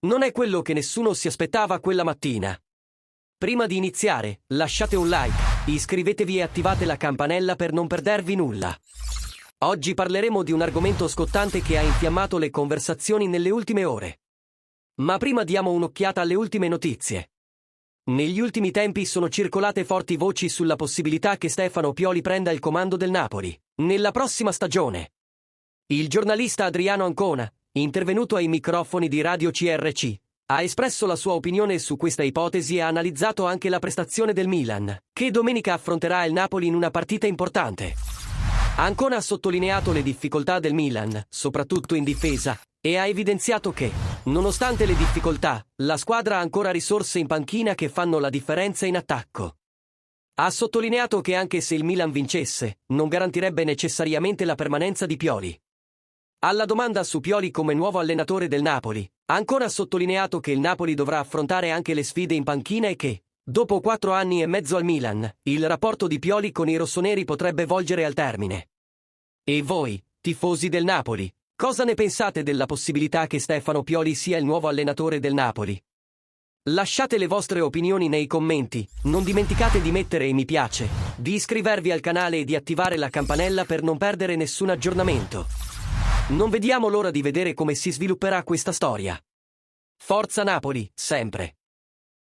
Non è quello che nessuno si aspettava quella mattina. Prima di iniziare, lasciate un like, iscrivetevi e attivate la campanella per non perdervi nulla. Oggi parleremo di un argomento scottante che ha infiammato le conversazioni nelle ultime ore. Ma prima diamo un'occhiata alle ultime notizie. Negli ultimi tempi sono circolate forti voci sulla possibilità che Stefano Pioli prenda il comando del Napoli nella prossima stagione. Il giornalista Adriano Ancona, intervenuto ai microfoni di Radio CRC, ha espresso la sua opinione su questa ipotesi e ha analizzato anche la prestazione del Milan, che domenica affronterà il Napoli in una partita importante. Ancona ha sottolineato le difficoltà del Milan, soprattutto in difesa, e ha evidenziato che, nonostante le difficoltà, la squadra ha ancora risorse in panchina che fanno la differenza in attacco. Ha sottolineato che anche se il Milan vincesse, non garantirebbe necessariamente la permanenza di Pioli. Alla domanda su Pioli come nuovo allenatore del Napoli, Ancona ha sottolineato che il Napoli dovrà affrontare anche le sfide in panchina e che, dopo 4 anni e mezzo al Milan, il rapporto di Pioli con i rossoneri potrebbe volgere al termine. E voi, tifosi del Napoli, cosa ne pensate della possibilità che Stefano Pioli sia il nuovo allenatore del Napoli? Lasciate le vostre opinioni nei commenti, non dimenticate di mettere mi piace, di iscrivervi al canale e di attivare la campanella per non perdere nessun aggiornamento. Non vediamo l'ora di vedere come si svilupperà questa storia. Forza Napoli, sempre!